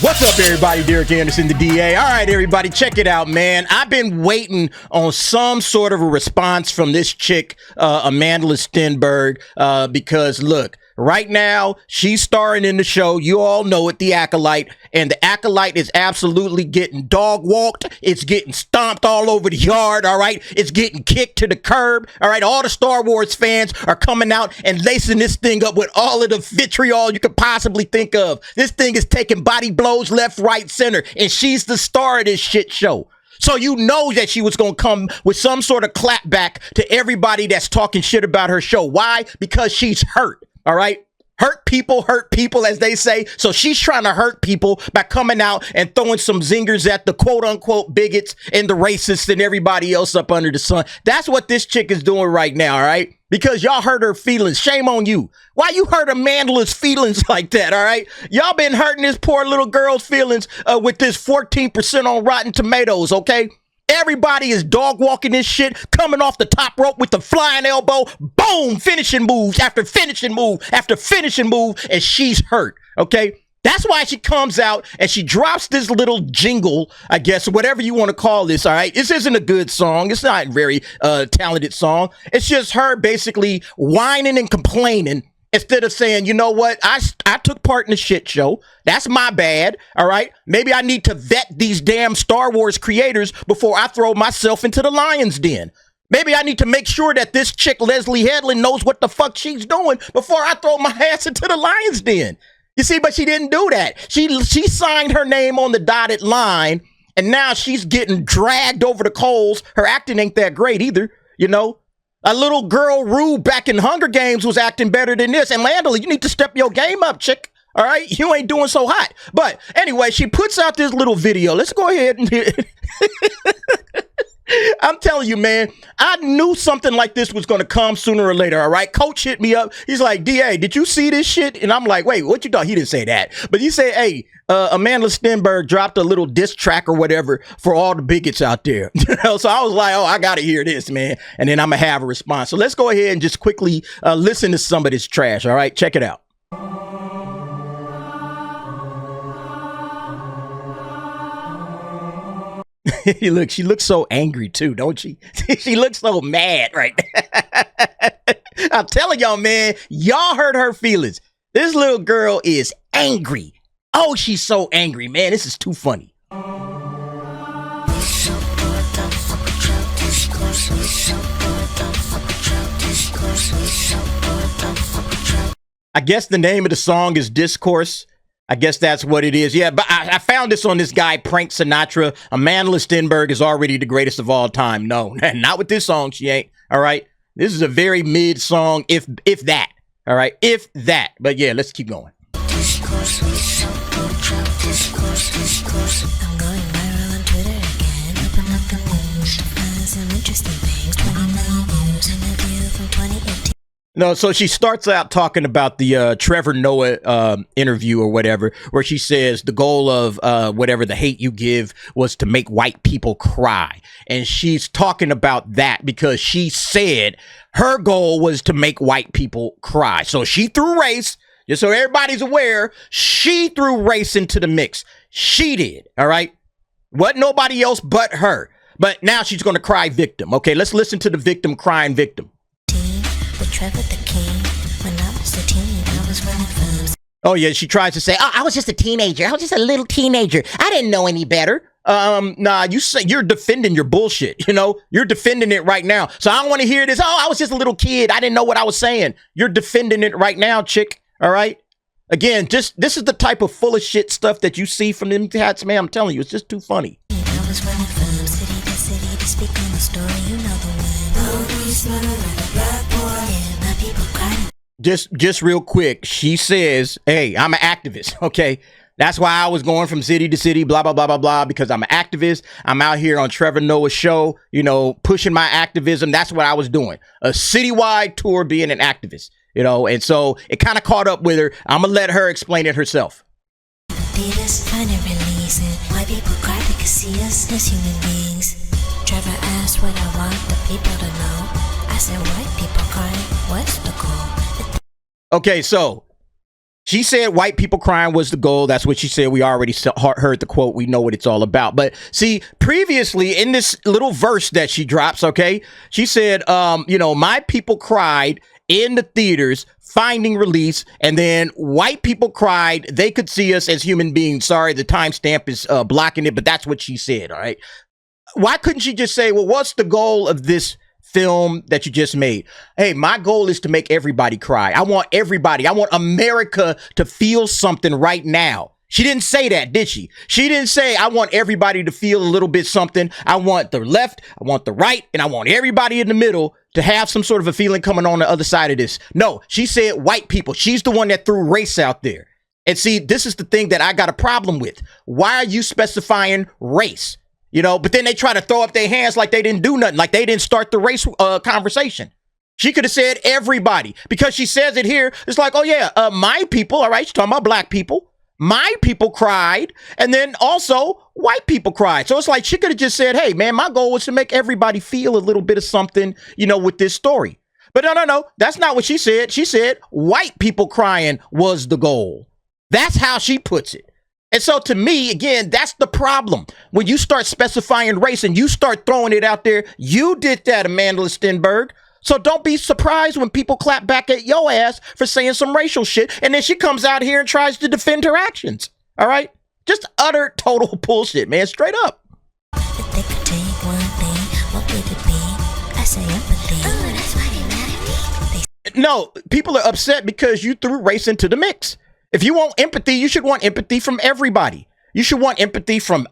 What's up, everybody? Derek Anderson, the DA. All right, everybody, check it out, man. I've been waiting on some sort of a response from this chick, Amandla Stenberg, because, look, right now, she's starring in the show. You all know it, The Acolyte, and The Acolyte is absolutely getting dog-walked. It's getting stomped all over the yard, all right? It's getting kicked to the curb, all right? All the Star Wars fans are coming out and lacing this thing up with all of the vitriol you could possibly think of. This thing is taking body blows left, right, center, and she's the star of this shit show. So you know that she was going to come with some sort of clapback to everybody that's talking shit about her show. Why? Because she's hurt, all right? Hurt people, as they say. So she's trying to hurt people by coming out and throwing some zingers at the quote-unquote bigots and the racists and everybody else up under the sun. That's what this chick is doing right now, all right? Because y'all hurt her feelings. Shame on you. Why you hurt Amandla's feelings like that, all right? Y'all been hurting this poor little girl's feelings with this 14% on Rotten Tomatoes, okay? Everybody is dog walking this shit, coming off the top rope with the flying elbow. Boom! Finishing moves after finishing move after finishing move, and she's hurt, okay? That's why she comes out and she drops this little jingle, I guess, whatever you want to call this, all right? This isn't a good song. It's not a very talented song. It's just her basically whining and complaining instead of saying, you know what, I took part in the shit show. That's my bad, all right? Maybe I need to vet these damn Star Wars creators before I throw myself into the lion's den. Maybe I need to make sure that this chick, Leslie Headland, knows what the fuck she's doing before I throw my ass into the lion's den. You see, but she didn't do that. She signed her name on the dotted line, and now she's getting dragged over the coals. Her acting ain't that great either, you know? A little girl Rue back in Hunger Games was acting better than this. And Amandla, you need to step your game up, chick. All right? You ain't doing so hot. But anyway, she puts out this little video. Let's go ahead and I'm telling you, man, I knew something like this was going to come sooner or later, all right? Coach hit me up. He's like, DA, did you see this shit? And I'm like, wait, what you thought? He didn't say that. But he said, hey, Amandla Stenberg dropped a little diss track or whatever for all the bigots out there. You know? So I was like, oh, I got to hear this, man. And then I'm going to have a response. So let's go ahead and just quickly listen to some of this trash, all right? Check it out. Look, she looks so angry too, don't she? She looks so mad right now. I'm telling y'all, man, y'all hurt her feelings. This little girl is angry. Oh, she's so angry, man. This is too funny. I guess the name of the song is Discourse. I guess that's what it is. Yeah, but I found this on this guy, Prank Sinatra. Amandla Stenberg is already the greatest of all time. No, not with this song. She ain't. All right. This is a very mid song, if that. All right. If that. But yeah, let's keep going. Discourse. I'm going viral on Twitter again. Open up the news to find some interesting things. 20 million views in a view from 2018. No, so she starts out talking about the Trevor Noah interview or whatever, where she says the goal of whatever the hate you give was to make white people cry. And she's talking about that because she said her goal was to make white people cry. So she threw race, just so everybody's aware, she threw race into the mix. She did, all right? Wasn't nobody else but her. But now she's going to cry victim. Okay, let's listen to the victim crying victim. With Trevor the King, when I was a teen, I was running films. Oh yeah, she tries to say, oh, I was just a teenager. I was just a little teenager. I didn't know any better. Nah, you say you're defending your bullshit. You know, you're defending it right now. So I don't want to hear this. Oh, I was just a little kid. I didn't know what I was saying. You're defending it right now, chick. All right. Again, just this is the type of full of shit stuff that you see from them cats, man. I'm telling you, it's just too funny. I was running from city to city to speak on the story. You know the one. Just real quick, she says, hey, I'm an activist, okay? That's why I was going from city to city, blah, blah, blah, blah, blah, because I'm an activist. I'm out here on Trevor Noah's show, you know, pushing my activism. That's what I was doing. A citywide tour being an activist, you know, and so it kind of caught up with her. I'm going to let her explain it herself. Theaters find it releasing. Why people cry, they can see us as human beings. Trevor asked what I want the people to know. I said, white people cry, what's the goal? Okay, so She said white people crying was the goal. That's what she said. We already heard the quote. We know what it's all about. But see, previously in this little verse that she drops, okay, she said, my people cried in the theaters, finding release, and then white people cried. They could see us as human beings. Sorry, the timestamp is blocking it, but that's what she said. All right. Why couldn't she just say, well, what's the goal of this film that you just made? Hey, my goal is to make everybody cry. I want everybody. I want America to feel something right now. She didn't say that, did she? She didn't say, I want everybody to feel a little bit something. I want the left, I want the right, and I want everybody in the middle to have some sort of a feeling coming on the other side of this. No, she said white people. She's the one that threw race out there. And see, this is the thing that I got a problem with. Why are you specifying race? But then they try to throw up their hands like they didn't do nothing, like they didn't start the race conversation. She could have said everybody, because she says it here. It's like, oh yeah, my people. All right, she's talking about black people. My people cried, and then also white people cried. So it's like she could have just said, hey man, my goal was to make everybody feel a little bit of something, with this story. But no, that's not what she said. She said white people crying was the goal. That's how she puts it. And so to me, again, that's the problem. When you start specifying race and you start throwing it out there, you did that, Amandla Stenberg. So don't be surprised when people clap back at your ass for saying some racial shit. And then she comes out here and tries to defend her actions. All right? Just utter total bullshit, man. Straight up. If they could take one thing, what would it be? I say empathy. Oh, that's why they mad at me. No, people are upset because you threw race into the mix. If you want empathy, you should want empathy from everybody. You should want empathy from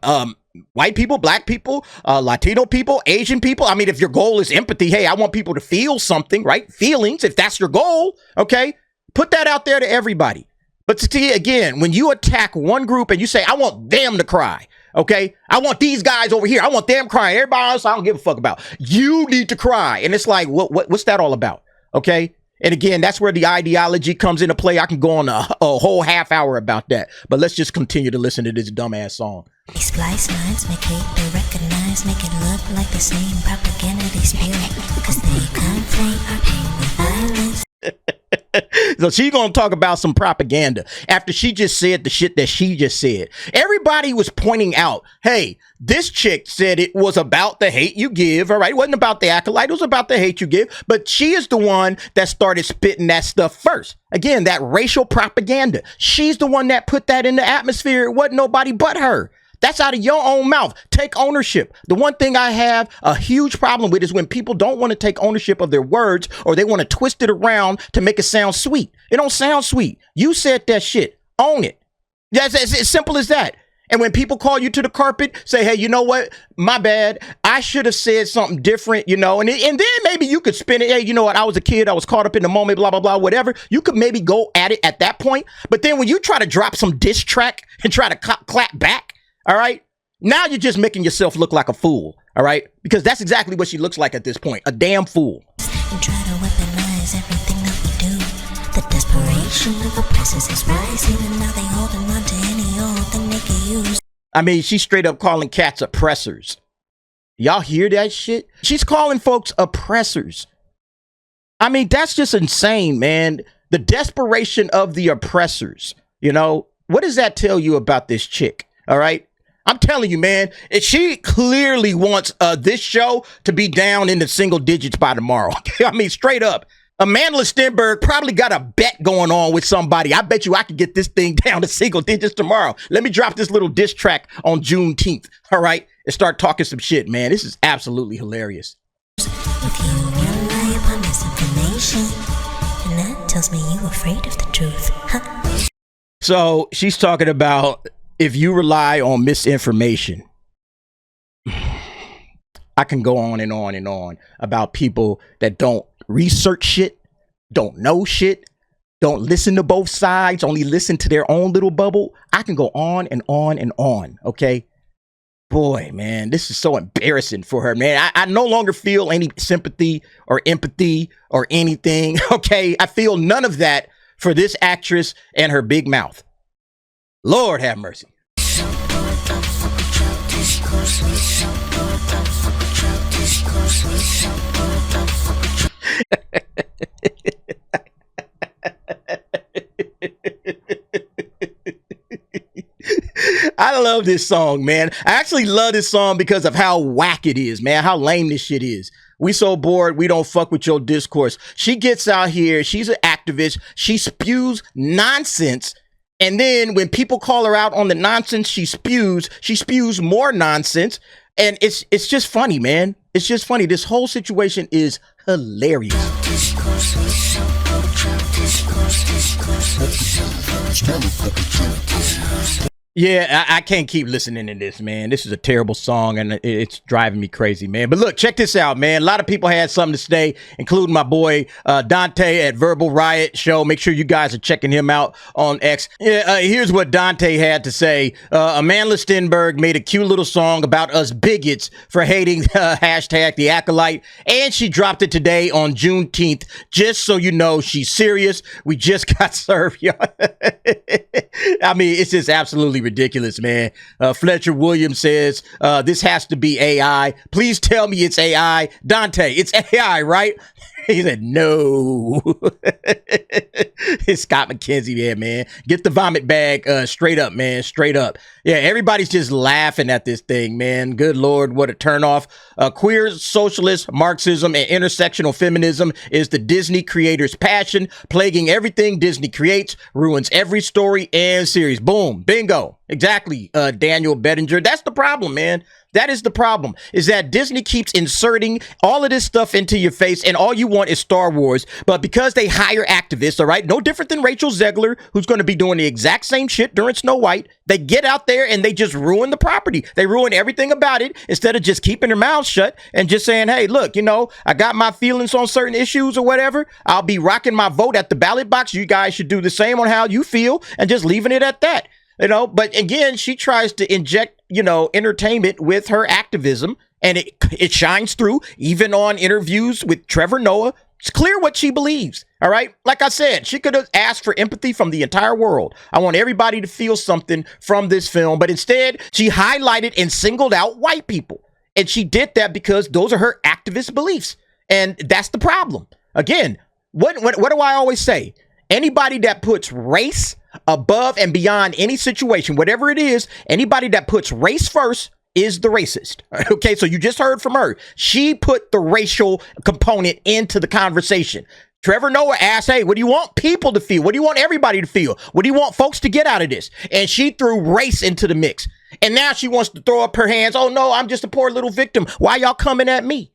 white people, black people, Latino people, Asian people. I mean, if your goal is empathy, hey, I want people to feel something, right? Feelings, if that's your goal, okay? Put that out there to everybody. But to see, again, when you attack one group and you say, I want them to cry, okay? I want these guys over here. I want them crying. Everybody else, I don't give a fuck about. You need to cry. And it's like, what's that all about, okay? And again, that's where the ideology comes into play. I can go on a whole half hour about that. But let's just continue to listen to this dumbass song. These splice lines make hate, they recognize, make it look like the same propaganda they spew. Cause they conflate our pain with violence. So she's going to talk about some propaganda after she just said the shit that she just said. Everybody was pointing out, hey, this chick said it was about the hate you give. All right. It wasn't about the Acolyte. It was about the hate you give. But she is the one that started spitting that stuff first. Again, that racial propaganda. She's the one that put that in the atmosphere. It wasn't nobody but her. That's out of your own mouth. Take ownership. The one thing I have a huge problem with is when people don't want to take ownership of their words, or they want to twist it around to make it sound sweet. It don't sound sweet. You said that shit. Own it. That's as simple as that. And when people call you to the carpet, say, hey, you know what? My bad. I should have said something different, and then maybe you could spin it. Hey, you know what? I was a kid. I was caught up in the moment, blah, blah, blah, whatever. You could maybe go at it at that point. But then when you try to drop some diss track and try to clap back, all right, now you're just making yourself look like a fool. All right, because that's exactly what she looks like at this point. A damn fool. And try to weaponize everything that we do. The desperation of oppressors is rising, and now they holding on to any old thing they can use. I mean, she's straight up calling cats oppressors. Y'all hear that shit? She's calling folks oppressors. I mean, that's just insane, man. The desperation of the oppressors. What does that tell you about this chick? All right. I'm telling you, man, she clearly wants this show to be down in the single digits by tomorrow. I mean, straight up. Amandla Stenberg probably got a bet going on with somebody. I bet you I could get this thing down to single digits tomorrow. Let me drop this little diss track on Juneteenth. All right. And start talking some shit, man. This is absolutely hilarious. If you rely upon misinformation, and that tells me you're afraid of the truth. Huh? So she's talking about, if you rely on misinformation, I can go on and on and on about people that don't research shit, don't know shit, don't listen to both sides, only listen to their own little bubble. I can go on and on and on. Okay. Boy, man, this is so embarrassing for her, man. I no longer feel any sympathy or empathy or anything. Okay. I feel none of that for this actress and her big mouth. Lord have mercy. I love this song, man. I actually love this song because of how whack it is, man. How lame this shit is. We so bored, we don't fuck with your discourse. She gets out here, she's an activist, she spews nonsense, and then when people call her out on the nonsense she spews more nonsense, and it's just funny, man. It's just funny. This whole situation is hilarious. Yeah, I can't keep listening to this, man. This is a terrible song, and it's driving me crazy, man. But look, check this out, man. A lot of people had something to say, including my boy Dante at Verbal Riot Show. Make sure you guys are checking him out on X. Here's what Dante had to say. Amandla Stenberg made a cute little song about us bigots for hating hashtag the Acolyte, and she dropped it today on Juneteenth, just so you know she's serious. We just got served, y'all. I mean, it's just absolutely ridiculous, man. Fletcher Williams says, this has to be AI. Please tell me it's AI. Dante, it's AI, right? He said, no. It's Scott McKenzie there, man. Get the vomit bag straight up, man. Straight up. Yeah, everybody's just laughing at this thing, man. Good Lord, what a turnoff. Queer, socialist, Marxism, and intersectional feminism is the Disney creator's passion, plaguing everything Disney creates, ruins every story and series. Boom. Bingo. Exactly, Daniel Bettinger. That's the problem, man. That is the problem, is that Disney keeps inserting all of this stuff into your face, and all you want is Star Wars. But because they hire activists, all right, no different than Rachel Zegler, who's going to be doing the exact same shit during Snow White, they get out there and they just ruin the property. They ruin everything about it instead of just keeping their mouths shut and just saying, hey, look, you know, I got my feelings on certain issues or whatever. I'll be rocking my vote at the ballot box. You guys should do the same on how you feel, and just leaving it at that. You know, but again, she tries to inject, you know, entertainment with her activism, and it shines through even on interviews with Trevor Noah. It's clear what she believes. All right. Like I said, she could have asked for empathy from the entire world. I want everybody to feel something from this film. But instead, she highlighted and singled out white people. And she did that because those are her activist beliefs. And that's the problem. Again, what do I always say? Anybody that puts race above and beyond any situation, whatever it is, anybody that puts race first is the racist. Okay, so you just heard from her. She put the racial component into the conversation. Trevor Noah asked, hey, what do you want people to feel? What do you want everybody to feel? What do you want folks to get out of this? And she threw race into the mix. And now she wants to throw up her hands. Oh, no, I'm just a poor little victim. Why y'all coming at me?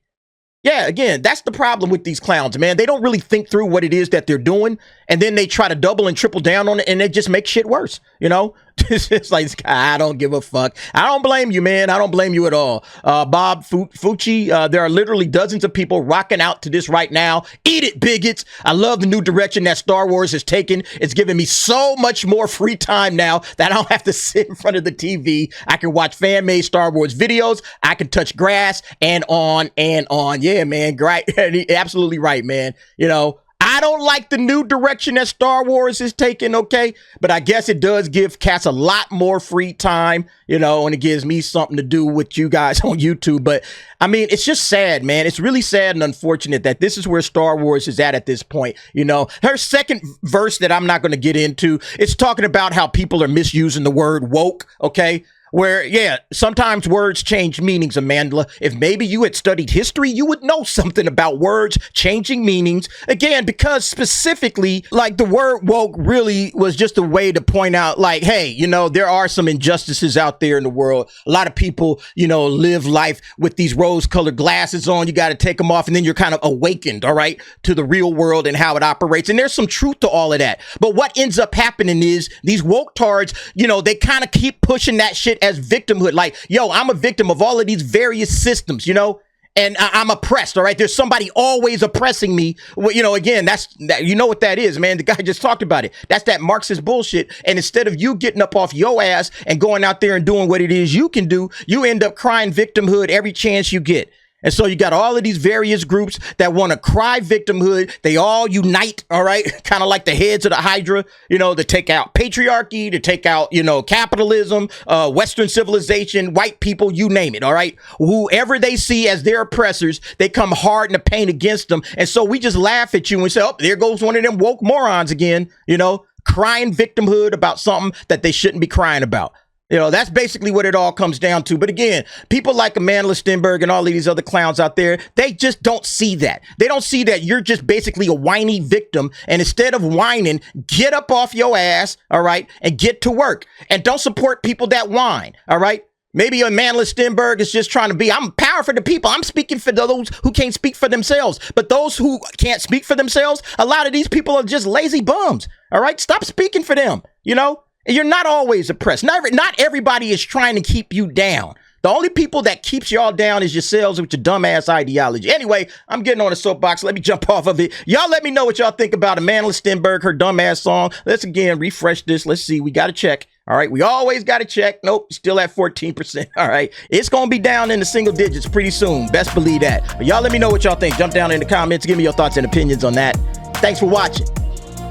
Yeah, again, that's the problem with these clowns, man. They don't really think through what it is that they're doing, and then they try to double and triple down on it, and they just make shit worse, you know? It's like, I don't give a fuck. I don't blame you, man. I don't blame you at all. Bob Fucci, there are literally dozens of people rocking out to this right now. Eat it, bigots. I love the new direction that Star Wars has taken. It's given me so much more free time now that I don't have to sit in front of the TV. I can watch fan-made Star Wars videos. I can touch grass and on and on. Yeah, man. Right. Absolutely right, man. You know, I don't like the new direction that Star Wars is taking, okay? But I guess it does give cats a lot more free time, you know, and it gives me something to do with you guys on YouTube. But, I mean, it's just sad, man. It's really sad and unfortunate that this is where Star Wars is at this point, you know? Her second verse that I'm not going to get into, it's talking about how people are misusing the word woke, okay? Where, yeah, sometimes words change meanings, Amandla. If maybe you had studied history, you would know something about words changing meanings. Again, because specifically, like, the word woke really was just a way to point out, like, hey, you know, there are some injustices out there in the world. A lot of people, you know, live life with these rose-colored glasses on. You got to take them off, and then you're kind of awakened, all right, to the real world and how it operates. And there's some truth to all of that. But what ends up happening is these woke tards, you know, they kind of keep pushing that shit as victimhood. Like, yo, I'm a victim of all of these various systems, you know, and I'm oppressed. All right. There's somebody always oppressing me. Well, you know, again, that, you know what that is, man. The guy just talked about it. That's that Marxist bullshit. And instead of you getting up off your ass and going out there and doing what it is you can do, you end up crying victimhood every chance you get. And so you got all of these various groups that want to cry victimhood. They all unite, all right? Kind of like the heads of the Hydra, you know, to take out patriarchy, to take out, you know, capitalism, Western civilization, white people, you name it, all right? Whoever they see as their oppressors, they come hard in the paint against them. And so we just laugh at you and say, oh, there goes one of them woke morons again, you know, crying victimhood about something that they shouldn't be crying about. You know, that's basically what it all comes down to. But again, people like Amandla Stenberg and all of these other clowns out there, they just don't see that. They don't see that you're just basically a whiny victim. And instead of whining, get up off your ass, all right, and get to work. And don't support people that whine, all right? Maybe Amandla Stenberg is just trying to be, I'm power for the people. I'm speaking for those who can't speak for themselves. But those who can't speak for themselves, a lot of these people are just lazy bums, all right? Stop speaking for them, you know? You're not always oppressed. Not everybody is trying to keep you down. The only people that keeps y'all down is yourselves with your dumbass ideology. Anyway, I'm getting on a soapbox. Let me jump off of it. Y'all let me know what y'all think about Amandla Stenberg, her dumbass song. Let's again refresh this. Let's see. We got to check. All right. We always got to check. Nope. Still at 14%. All right. It's going to be down in the single digits pretty soon. Best believe that. But y'all let me know what y'all think. Jump down in the comments. Give me your thoughts and opinions on that. Thanks for watching.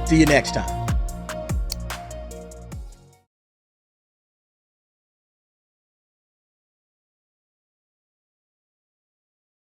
See you next time.